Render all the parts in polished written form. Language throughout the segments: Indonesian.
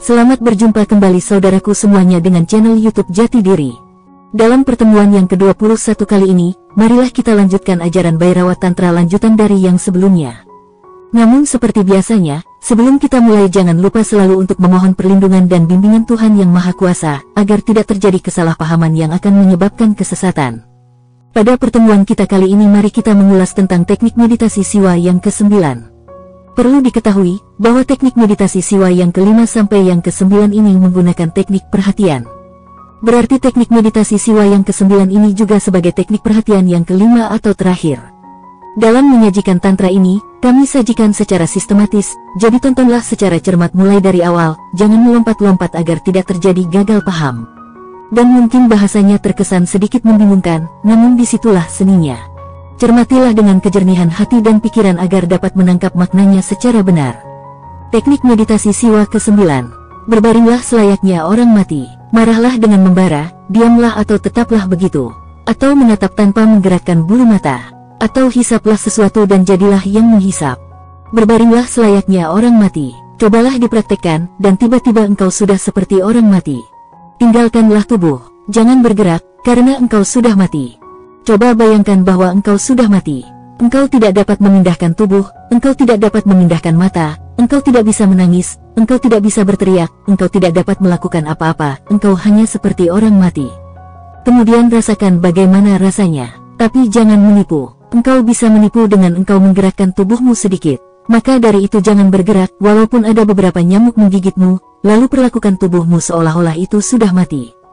Selamat berjumpa kembali saudaraku semuanya dengan channel YouTube Jati Diri. Dalam pertemuan yang ke-21 kali ini, marilah kita lanjutkan ajaran Bhairawa Tantra lanjutan dari yang sebelumnya. Namun seperti biasanya, sebelum kita mulai jangan lupa selalu untuk memohon perlindungan dan bimbingan Tuhan Yang Maha Kuasa, agar tidak terjadi kesalahpahaman yang akan menyebabkan kesesatan. Pada pertemuan kita kali ini mari kita mengulas tentang teknik meditasi siwa yang ke-9. Perlu diketahui, bahwa teknik meditasi siwa yang ke-5 sampai yang ke-9 ini menggunakan teknik perhatian. Berarti teknik meditasi siwa yang ke-9 ini juga sebagai teknik perhatian yang ke-5 atau terakhir. Dalam menyajikan tantra ini, kami sajikan secara sistematis, jadi tontonlah secara cermat mulai dari awal, jangan melompat-lompat agar tidak terjadi gagal paham. Dan mungkin bahasanya terkesan sedikit membingungkan, namun disitulah seninya. Cermatilah dengan kejernihan hati dan pikiran agar dapat menangkap maknanya secara benar. Teknik meditasi siwa ke-9. Berbaringlah selayaknya orang mati, marahlah dengan membara, diamlah atau tetaplah begitu, atau menatap tanpa menggerakkan bulu mata, atau hisaplah sesuatu dan jadilah yang menghisap. Berbaringlah selayaknya orang mati, cobalah dipraktekkan, dan tiba-tiba engkau sudah seperti orang mati. Tinggalkanlah tubuh, jangan bergerak, karena engkau sudah mati. Coba bayangkan bahwa engkau sudah mati. Engkau tidak dapat memindahkan tubuh, engkau tidak dapat memindahkan mata, engkau tidak bisa menangis, engkau tidak bisa berteriak, engkau tidak dapat melakukan apa-apa, engkau hanya seperti orang mati. Kemudian rasakan bagaimana rasanya. Tapi jangan menipu, engkau bisa menipu dengan engkau menggerakkan tubuhmu sedikit. Maka dari itu jangan bergerak, walaupun ada beberapa nyamuk menggigitmu, lalu perlakukan tubuhmu seolah-olah itu sudah mati.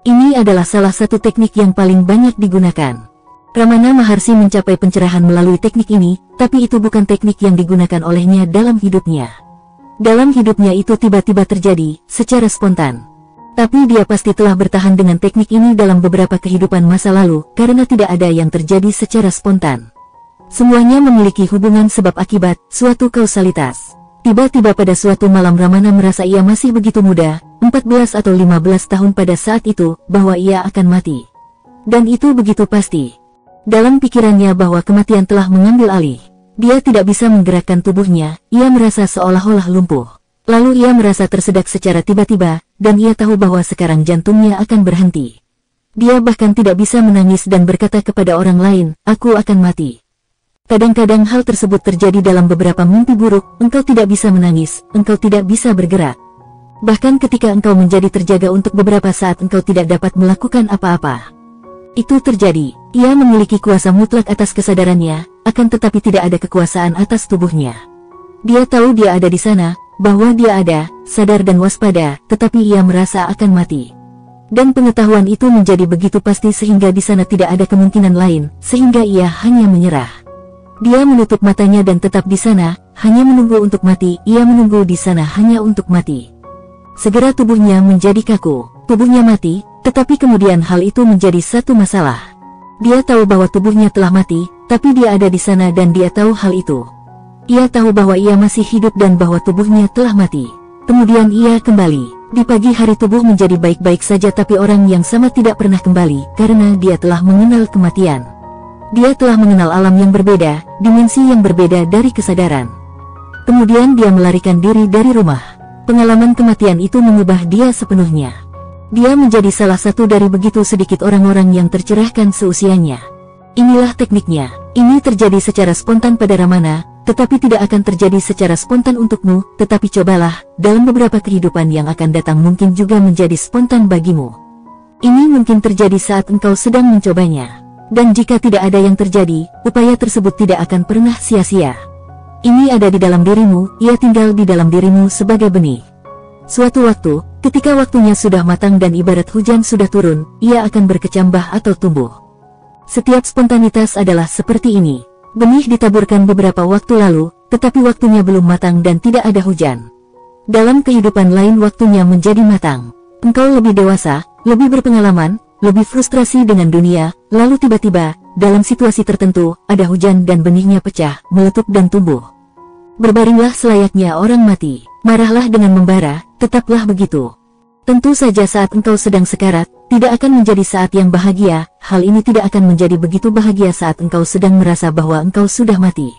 Ini adalah salah satu teknik yang paling banyak digunakan. Ramana Maharshi mencapai pencerahan melalui teknik ini, tapi itu bukan teknik yang digunakan olehnya dalam hidupnya. Dalam hidupnya itu tiba-tiba terjadi, secara spontan. Tapi dia pasti telah bertahan dengan teknik ini dalam beberapa kehidupan masa lalu, karena tidak ada yang terjadi secara spontan. Semuanya memiliki hubungan sebab akibat, suatu kausalitas. Tiba-tiba pada suatu malam Ramana merasa ia masih begitu muda, 14 atau 15 tahun pada saat itu, bahwa ia akan mati. Dan itu begitu pasti. Dalam pikirannya bahwa kematian telah mengambil alih. Dia tidak bisa menggerakkan tubuhnya, ia merasa seolah-olah lumpuh. Lalu ia merasa tersedak secara tiba-tiba, dan ia tahu bahwa sekarang jantungnya akan berhenti. Dia bahkan tidak bisa menangis dan berkata kepada orang lain, "Aku akan mati." Kadang-kadang hal tersebut terjadi dalam beberapa mimpi buruk, engkau tidak bisa menangis, engkau tidak bisa bergerak. Bahkan ketika engkau menjadi terjaga untuk beberapa saat engkau tidak dapat melakukan apa-apa. Itu terjadi, ia memiliki kuasa mutlak atas kesadarannya, akan tetapi tidak ada kekuasaan atas tubuhnya. Dia tahu dia ada di sana, bahwa dia ada, sadar dan waspada, tetapi ia merasa akan mati. Dan pengetahuan itu menjadi begitu pasti sehingga di sana tidak ada kemungkinan lain, sehingga ia hanya menyerah. Dia menutup matanya dan tetap di sana, hanya menunggu untuk mati, ia menunggu di sana hanya untuk mati. Segera tubuhnya menjadi kaku, tubuhnya mati, tetapi kemudian hal itu menjadi satu masalah. Dia tahu bahwa tubuhnya telah mati, tapi dia ada di sana dan dia tahu hal itu. Ia tahu bahwa ia masih hidup dan bahwa tubuhnya telah mati. Kemudian ia kembali. Di pagi hari tubuh menjadi baik-baik saja tapi orang yang sama tidak pernah kembali, karena dia telah mengenal kematian. Dia telah mengenal alam yang berbeda, dimensi yang berbeda dari kesadaran. Kemudian dia melarikan diri dari rumah. Pengalaman kematian itu mengubah dia sepenuhnya. Dia menjadi salah satu dari begitu sedikit orang-orang yang tercerahkan seusianya. Inilah tekniknya. Ini terjadi secara spontan pada Ramana, tetapi tidak akan terjadi secara spontan untukmu, tetapi cobalah, dalam beberapa kehidupan yang akan datang mungkin juga menjadi spontan bagimu. Ini mungkin terjadi saat engkau sedang mencobanya. Dan jika tidak ada yang terjadi, upaya tersebut tidak akan pernah sia-sia. Ini ada di dalam dirimu, ia tinggal di dalam dirimu sebagai benih. Suatu waktu, ketika waktunya sudah matang dan ibarat hujan sudah turun, ia akan berkecambah atau tumbuh. Setiap spontanitas adalah seperti ini. Benih ditaburkan beberapa waktu lalu, tetapi waktunya belum matang dan tidak ada hujan. Dalam kehidupan lain waktunya menjadi matang. Engkau lebih dewasa, lebih berpengalaman, lebih frustrasi dengan dunia, lalu tiba-tiba, dalam situasi tertentu, ada hujan dan benihnya pecah, meletup dan tumbuh. Berbaringlah selayaknya orang mati, marahlah dengan membara, tetaplah begitu. Tentu saja saat engkau sedang sekarat, tidak akan menjadi saat yang bahagia. Hal ini tidak akan menjadi begitu bahagia saat engkau sedang merasa bahwa engkau sudah mati.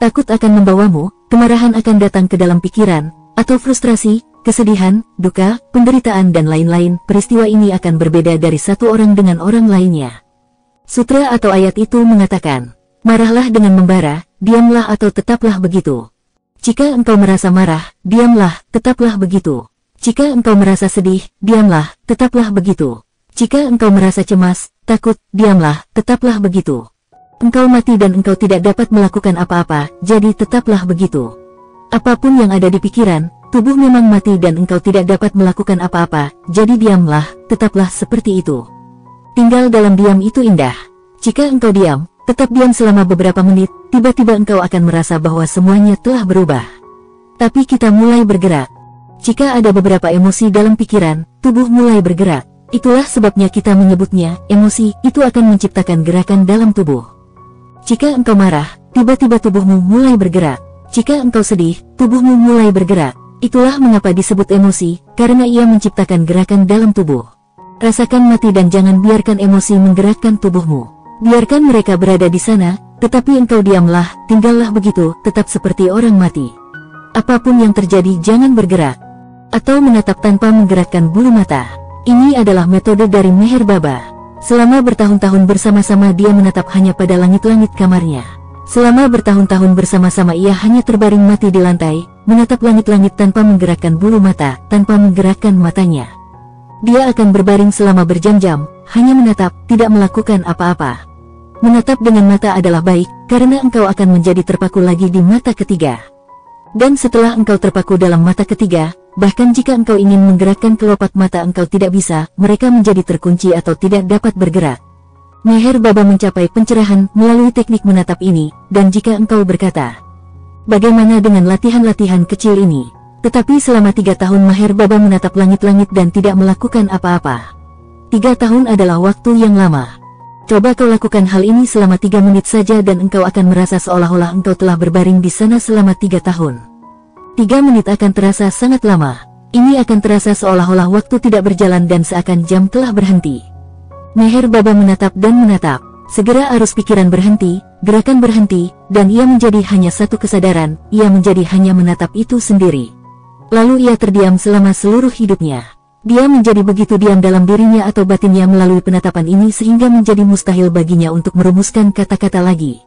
Takut akan membawamu, kemarahan akan datang ke dalam pikiran, atau frustrasi, kesedihan, duka, penderitaan dan lain-lain. Peristiwa ini akan berbeda dari satu orang dengan orang lainnya. Sutra atau ayat itu mengatakan, marahlah dengan membara, diamlah atau tetaplah begitu. Jika engkau merasa marah, diamlah, tetaplah begitu. Jika engkau merasa sedih, diamlah, tetaplah begitu. Jika engkau merasa cemas, takut, diamlah, tetaplah begitu. Engkau mati dan engkau tidak dapat melakukan apa-apa, jadi tetaplah begitu. Apapun yang ada di pikiran, tubuh memang mati dan engkau tidak dapat melakukan apa-apa, jadi diamlah, tetaplah seperti itu. Tinggal dalam diam itu indah. Jika engkau diam, tetap diam selama beberapa menit, tiba-tiba engkau akan merasa bahwa semuanya telah berubah. Tapi kita mulai bergerak. Jika ada beberapa emosi dalam pikiran, tubuh mulai bergerak. Itulah sebabnya kita menyebutnya, emosi, itu akan menciptakan gerakan dalam tubuh. Jika engkau marah, tiba-tiba tubuhmu mulai bergerak. Jika engkau sedih, tubuhmu mulai bergerak. Itulah mengapa disebut emosi, karena ia menciptakan gerakan dalam tubuh. Rasakan mati dan jangan biarkan emosi menggerakkan tubuhmu. Biarkan mereka berada di sana, tetapi engkau diamlah, tinggallah begitu, tetap seperti orang mati. Apapun yang terjadi jangan bergerak, atau menatap tanpa menggerakkan bulu mata. Ini adalah metode dari Meher Baba. Selama bertahun-tahun bersama-sama dia menatap hanya pada langit-langit kamarnya. Selama bertahun-tahun bersama-sama ia hanya terbaring mati di lantai, menatap langit-langit tanpa menggerakkan bulu mata, tanpa menggerakkan matanya. Dia akan berbaring selama berjam-jam, hanya menatap, tidak melakukan apa-apa. Menatap dengan mata adalah baik, karena engkau akan menjadi terpaku lagi di mata ketiga. Dan setelah engkau terpaku dalam mata ketiga, bahkan jika engkau ingin menggerakkan kelopak mata engkau tidak bisa, mereka menjadi terkunci atau tidak dapat bergerak. Meher Baba mencapai pencerahan melalui teknik menatap ini, dan jika engkau berkata, bagaimana dengan latihan-latihan kecil ini? Tetapi selama 3 tahun Meher Baba menatap langit-langit dan tidak melakukan apa-apa. 3 tahun adalah waktu yang lama. Coba kau lakukan hal ini selama 3 menit saja dan engkau akan merasa seolah-olah engkau telah berbaring di sana selama 3 tahun. 3 menit akan terasa sangat lama. Ini akan terasa seolah-olah waktu tidak berjalan dan seakan jam telah berhenti. Meher Baba menatap dan menatap. Segera arus pikiran berhenti, gerakan berhenti, dan ia menjadi hanya satu kesadaran, ia menjadi hanya menatap itu sendiri. Lalu ia terdiam selama seluruh hidupnya. Dia menjadi begitu diam dalam dirinya atau batinnya melalui penatapan ini sehingga menjadi mustahil baginya untuk merumuskan kata-kata lagi.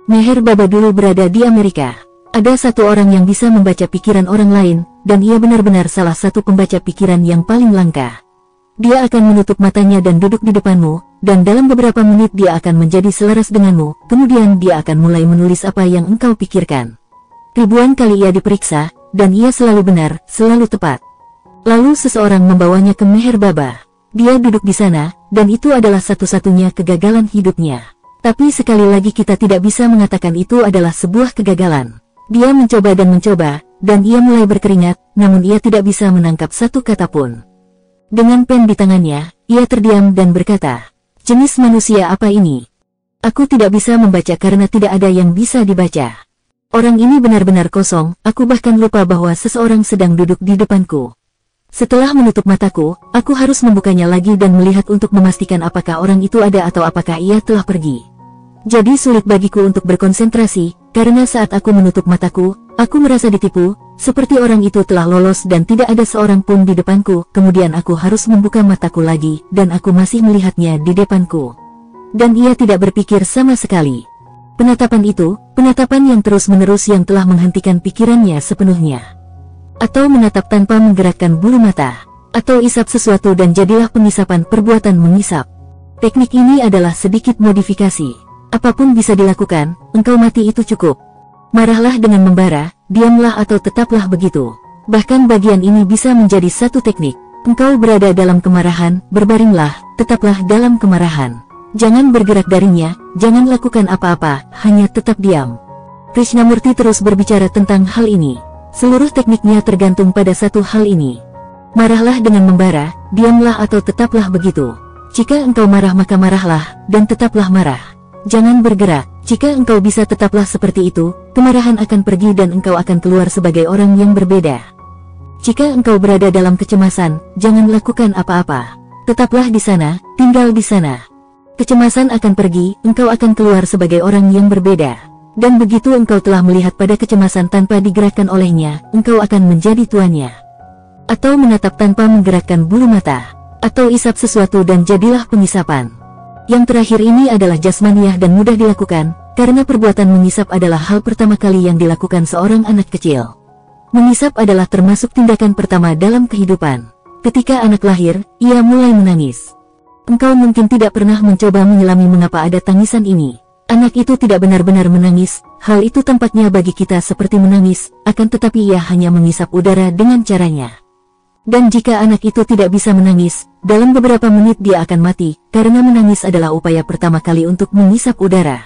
Meher Baba dulu berada di Amerika. Ada satu orang yang bisa membaca pikiran orang lain, dan ia benar-benar salah satu pembaca pikiran yang paling langka. Dia akan menutup matanya dan duduk di depanmu, dan dalam beberapa menit dia akan menjadi selaras denganmu, kemudian dia akan mulai menulis apa yang engkau pikirkan. Ribuan kali ia diperiksa, dan ia selalu benar, selalu tepat. Lalu seseorang membawanya ke Meher Baba. Dia duduk di sana, dan itu adalah satu-satunya kegagalan hidupnya. Tapi sekali lagi kita tidak bisa mengatakan itu adalah sebuah kegagalan. Dia mencoba, dan ia mulai berkeringat, namun ia tidak bisa menangkap satu kata pun. Dengan pen di tangannya, ia terdiam dan berkata, jenis manusia apa ini? Aku tidak bisa membaca karena tidak ada yang bisa dibaca. Orang ini benar-benar kosong, aku bahkan lupa bahwa seseorang sedang duduk di depanku. Setelah menutup mataku, aku harus membukanya lagi dan melihat untuk memastikan apakah orang itu ada atau apakah ia telah pergi. Jadi sulit bagiku untuk berkonsentrasi, karena saat aku menutup mataku, aku merasa ditipu, seperti orang itu telah lolos dan tidak ada seorang pun di depanku. Kemudian aku harus membuka mataku lagi, dan aku masih melihatnya di depanku. Dan ia tidak berpikir sama sekali. Penatapan itu, penatapan yang terus-menerus yang telah menghentikan pikirannya sepenuhnya. Atau menatap tanpa menggerakkan bulu mata. Atau isap sesuatu dan jadilah pengisapan perbuatan mengisap. Teknik ini adalah sedikit modifikasi. Apapun bisa dilakukan, engkau mati itu cukup. Marahlah dengan membara, diamlah atau tetaplah begitu. Bahkan bagian ini bisa menjadi satu teknik. Engkau berada dalam kemarahan, berbaringlah, tetaplah dalam kemarahan. Jangan bergerak darinya, jangan lakukan apa-apa, hanya tetap diam. Krishnamurti terus berbicara tentang hal ini. Seluruh tekniknya tergantung pada satu hal ini. Marahlah dengan membara, diamlah atau tetaplah begitu. Jika engkau marah maka marahlah, dan tetaplah marah. Jangan bergerak. Jika engkau bisa tetaplah seperti itu, kemarahan akan pergi dan engkau akan keluar sebagai orang yang berbeda. Jika engkau berada dalam kecemasan, jangan lakukan apa-apa. Tetaplah di sana, tinggal di sana. Kecemasan akan pergi, engkau akan keluar sebagai orang yang berbeda. Dan begitu engkau telah melihat pada kecemasan tanpa digerakkan olehnya, engkau akan menjadi tuannya. Atau menatap tanpa menggerakkan bulu mata. Atau isap sesuatu dan jadilah pengisapan. Yang terakhir ini adalah jasmaniah dan mudah dilakukan, karena perbuatan mengisap adalah hal pertama kali yang dilakukan seorang anak kecil. Mengisap adalah termasuk tindakan pertama dalam kehidupan. Ketika anak lahir, ia mulai menangis. Engkau mungkin tidak pernah mencoba menyelami mengapa ada tangisan ini. Anak itu tidak benar-benar menangis, hal itu tampaknya bagi kita seperti menangis, akan tetapi ia hanya mengisap udara dengan caranya. Dan jika anak itu tidak bisa menangis, dalam beberapa menit dia akan mati, karena menangis adalah upaya pertama kali untuk mengisap udara.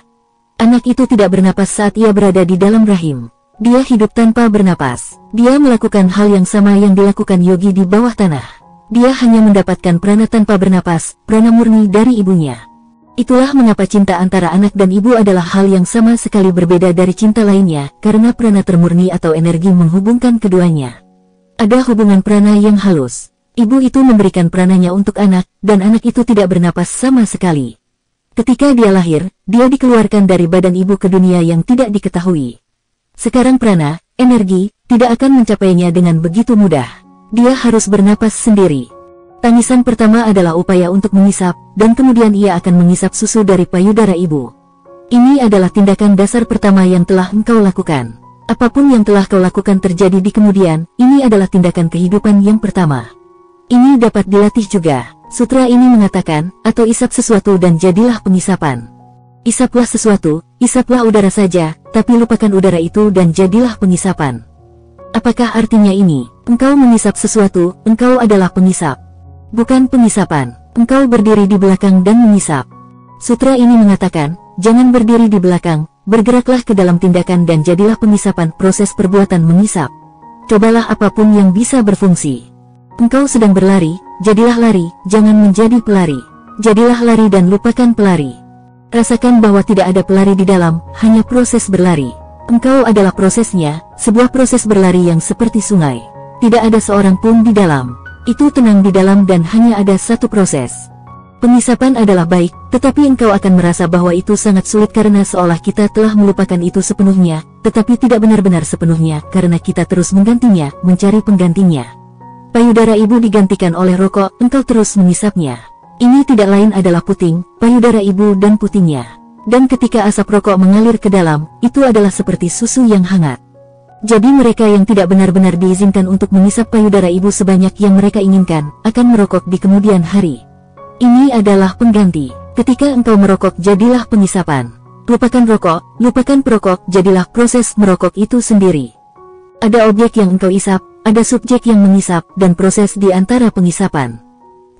Anak itu tidak bernapas saat ia berada di dalam rahim. Dia hidup tanpa bernapas. Dia melakukan hal yang sama yang dilakukan Yogi di bawah tanah. Dia hanya mendapatkan prana tanpa bernapas, prana murni dari ibunya. Itulah mengapa cinta antara anak dan ibu adalah hal yang sama sekali berbeda dari cinta lainnya, karena prana termurni atau energi menghubungkan keduanya. Ada hubungan prana yang halus. Ibu itu memberikan prananya untuk anak, dan anak itu tidak bernapas sama sekali. Ketika dia lahir, dia dikeluarkan dari badan ibu ke dunia yang tidak diketahui. Sekarang prana, energi, tidak akan mencapainya dengan begitu mudah. Dia harus bernapas sendiri. Tangisan pertama adalah upaya untuk mengisap, dan kemudian ia akan mengisap susu dari payudara ibu. Ini adalah tindakan dasar pertama yang telah engkau lakukan. Apapun yang telah kau lakukan terjadi di kemudian, ini adalah tindakan kehidupan yang pertama. Ini dapat dilatih juga. Sutra ini mengatakan, atau isap sesuatu dan jadilah pengisapan. Isaplah sesuatu, isaplah udara saja, tapi lupakan udara itu dan jadilah pengisapan. Apakah artinya ini? Engkau mengisap sesuatu, engkau adalah pengisap. Bukan pengisapan, engkau berdiri di belakang dan mengisap. Sutra ini mengatakan, jangan berdiri di belakang, bergeraklah ke dalam tindakan dan jadilah pengisapan proses perbuatan mengisap. Cobalah apapun yang bisa berfungsi. Engkau sedang berlari, jadilah lari, jangan menjadi pelari. Jadilah lari dan lupakan pelari. Rasakan bahwa tidak ada pelari di dalam, hanya proses berlari. Engkau adalah prosesnya, sebuah proses berlari yang seperti sungai. Tidak ada seorang pun di dalam. Itu tenang di dalam dan hanya ada satu proses. Pengisapan adalah baik, tetapi engkau akan merasa bahwa itu sangat sulit karena seolah kita telah melupakan itu sepenuhnya, tetapi tidak benar-benar sepenuhnya karena kita terus menggantinya, mencari penggantinya. Payudara ibu digantikan oleh rokok, engkau terus mengisapnya. Ini tidak lain adalah puting, payudara ibu dan putingnya. Dan ketika asap rokok mengalir ke dalam, itu adalah seperti susu yang hangat. Jadi mereka yang tidak benar-benar diizinkan untuk mengisap payudara ibu sebanyak yang mereka inginkan, akan merokok di kemudian hari. Ini adalah pengganti. Ketika engkau merokok jadilah pengisapan. Lupakan rokok, lupakan perokok, jadilah proses merokok itu sendiri. Ada objek yang engkau isap, ada subjek yang mengisap, dan proses di antara pengisapan.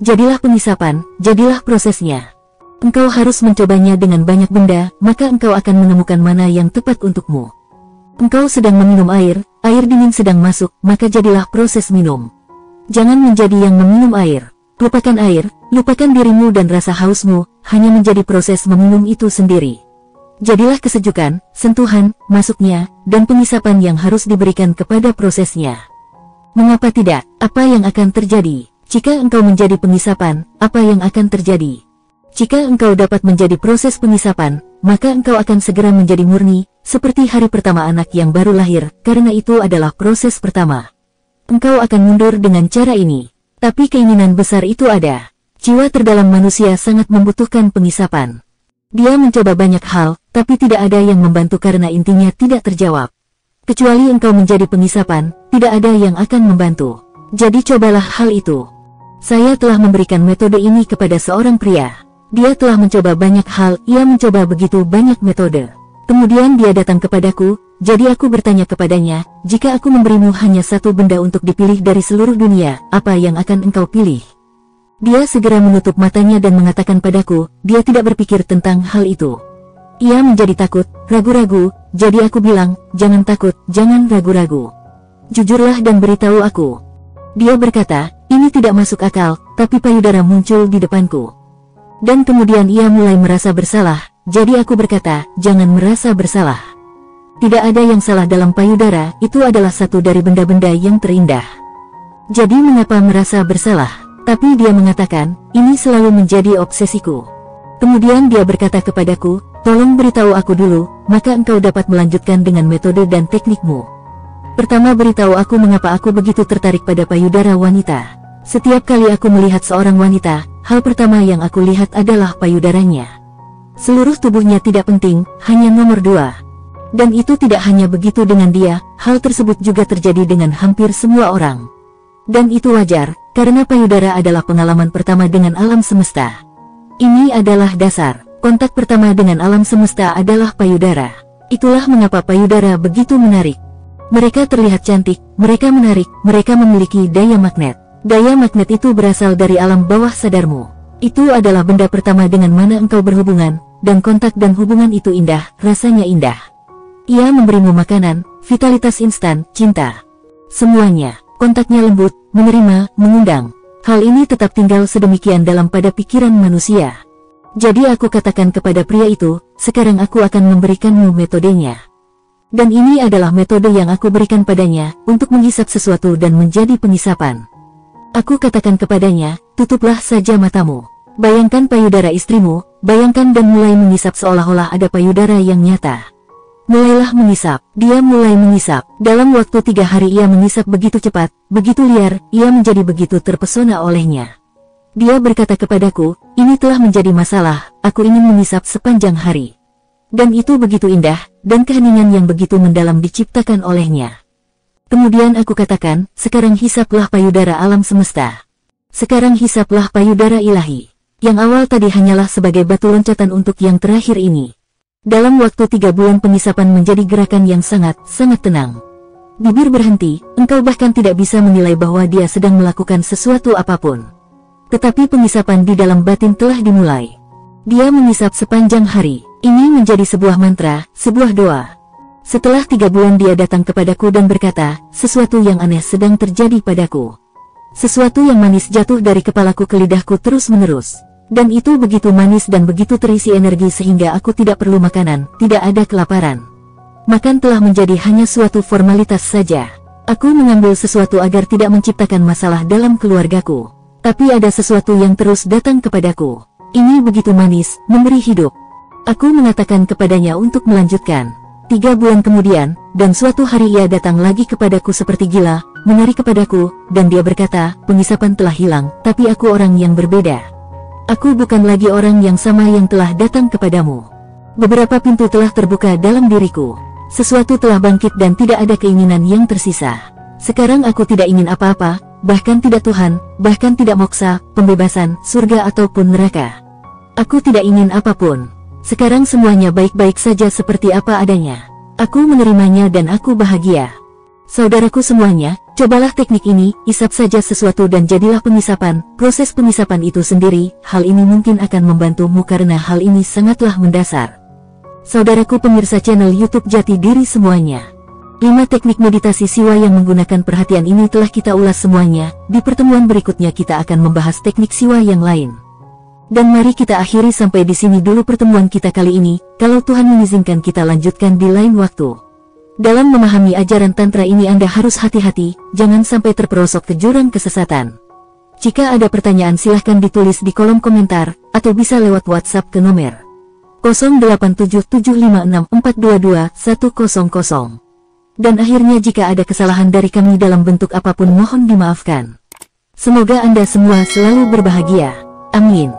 Jadilah pengisapan, jadilah prosesnya. Engkau harus mencobanya dengan banyak benda, maka engkau akan menemukan mana yang tepat untukmu. Engkau sedang meminum air, air dingin sedang masuk, maka jadilah proses minum. Jangan menjadi yang meminum air. Lupakan air, lupakan dirimu dan rasa hausmu, hanya menjadi proses meminum itu sendiri. Jadilah kesejukan, sentuhan, masuknya, dan pengisapan yang harus diberikan kepada prosesnya. Mengapa tidak? Apa yang akan terjadi? Jika engkau menjadi pengisapan, apa yang akan terjadi? Jika engkau dapat menjadi proses pengisapan, maka engkau akan segera menjadi murni, seperti hari pertama anak yang baru lahir, karena itu adalah proses pertama. Engkau akan mundur dengan cara ini. Tapi keinginan besar itu ada. Jiwa terdalam manusia sangat membutuhkan pengisapan. Dia mencoba banyak hal, tapi tidak ada yang membantu karena intinya tidak terjawab. Kecuali engkau menjadi pengisapan, tidak ada yang akan membantu. Jadi cobalah hal itu. Saya telah memberikan metode ini kepada seorang pria. Dia telah mencoba banyak hal, ia mencoba begitu banyak metode. Kemudian dia datang kepadaku, jadi aku bertanya kepadanya, jika aku memberimu hanya satu benda untuk dipilih dari seluruh dunia, apa yang akan engkau pilih? Dia segera menutup matanya dan mengatakan padaku, dia tidak berpikir tentang hal itu. Ia menjadi takut, ragu-ragu, jadi aku bilang, jangan takut, jangan ragu-ragu. Jujurlah dan beritahu aku. Dia berkata, ini tidak masuk akal, tapi payudara muncul di depanku. Dan kemudian ia mulai merasa bersalah, jadi aku berkata, jangan merasa bersalah. Tidak ada yang salah dalam payudara, itu adalah satu dari benda-benda yang terindah. Jadi mengapa merasa bersalah? Tapi dia mengatakan, ini selalu menjadi obsesiku. Kemudian dia berkata kepadaku, tolong beritahu aku dulu, maka engkau dapat melanjutkan dengan metode dan teknikmu. Pertama, beritahu aku mengapa aku begitu tertarik pada payudara wanita. Setiap kali aku melihat seorang wanita, hal pertama yang aku lihat adalah payudaranya. Seluruh tubuhnya tidak penting, hanya nomor 2. Dan itu tidak hanya begitu dengan dia, hal tersebut juga terjadi dengan hampir semua orang. Dan itu wajar, karena payudara adalah pengalaman pertama dengan alam semesta. Ini adalah dasar, kontak pertama dengan alam semesta adalah payudara. Itulah mengapa payudara begitu menarik. Mereka terlihat cantik, mereka menarik, mereka memiliki daya magnet. Daya magnet itu berasal dari alam bawah sadarmu. Itu adalah benda pertama dengan mana engkau berhubungan, dan kontak dan hubungan itu indah, rasanya indah. Ia memberimu makanan, vitalitas instan, cinta. Semuanya, kontaknya lembut, menerima, mengundang. Hal ini tetap tinggal sedemikian dalam pada pikiran manusia. Jadi aku katakan kepada pria itu, sekarang aku akan memberikanmu metodenya. Dan ini adalah metode yang aku berikan padanya, untuk menghisap sesuatu dan menjadi pengisapan. Aku katakan kepadanya, tutuplah saja matamu. Bayangkan payudara istrimu, bayangkan dan mulai mengisap seolah-olah ada payudara yang nyata. Mulailah mengisap, dia mulai mengisap. Dalam waktu 3 hari ia mengisap begitu cepat, begitu liar, ia menjadi begitu terpesona olehnya. Dia berkata kepadaku, ini telah menjadi masalah, aku ingin mengisap sepanjang hari. Dan itu begitu indah, dan keheningan yang begitu mendalam diciptakan olehnya. Kemudian aku katakan, sekarang hisaplah payudara alam semesta. Sekarang hisaplah payudara ilahi. Yang awal tadi hanyalah sebagai batu loncatan untuk yang terakhir ini. Dalam waktu 3 bulan pengisapan menjadi gerakan yang sangat tenang. Bibir berhenti, engkau bahkan tidak bisa menilai bahwa dia sedang melakukan sesuatu apapun. Tetapi pengisapan di dalam batin telah dimulai. Dia mengisap sepanjang hari. Ini menjadi sebuah mantra, sebuah doa. Setelah 3 bulan dia datang kepadaku dan berkata, sesuatu yang aneh sedang terjadi padaku. Sesuatu yang manis jatuh dari kepalaku ke lidahku terus-menerus. Dan itu begitu manis dan begitu terisi energi sehingga aku tidak perlu makanan, tidak ada kelaparan. Makan telah menjadi hanya suatu formalitas saja. Aku mengambil sesuatu agar tidak menciptakan masalah dalam keluargaku. Tapi ada sesuatu yang terus datang kepadaku. Ini begitu manis, memberi hidup. Aku mengatakan kepadanya untuk melanjutkan. 3 bulan kemudian, dan suatu hari ia datang lagi kepadaku seperti gila, menari kepadaku, dan dia berkata, pengisapan telah hilang, tapi aku orang yang berbeda. Aku bukan lagi orang yang sama yang telah datang kepadamu. Beberapa pintu telah terbuka dalam diriku. Sesuatu telah bangkit dan tidak ada keinginan yang tersisa. Sekarang aku tidak ingin apa-apa, bahkan tidak Tuhan, bahkan tidak moksa, pembebasan, surga ataupun neraka. Aku tidak ingin apapun. Sekarang semuanya baik-baik saja seperti apa adanya. Aku menerimanya dan aku bahagia. Saudaraku semuanya, cobalah teknik ini, isap saja sesuatu dan jadilah pengisapan. Proses pengisapan itu sendiri, hal ini mungkin akan membantumu karena hal ini sangatlah mendasar. Saudaraku pemirsa channel YouTube Jati Diri semuanya. 5 teknik meditasi siwa yang menggunakan perhatian ini telah kita ulas semuanya. Di pertemuan berikutnya kita akan membahas teknik siwa yang lain. Dan mari kita akhiri sampai di sini dulu pertemuan kita kali ini. Kalau Tuhan mengizinkan kita lanjutkan di lain waktu. Dalam memahami ajaran Tantra ini Anda harus hati-hati, jangan sampai terperosok ke jurang kesesatan. Jika ada pertanyaan silahkan ditulis di kolom komentar, atau bisa lewat WhatsApp ke nomor 087756422100. Dan akhirnya jika ada kesalahan dari kami dalam bentuk apapun mohon dimaafkan. Semoga Anda semua selalu berbahagia. Amin.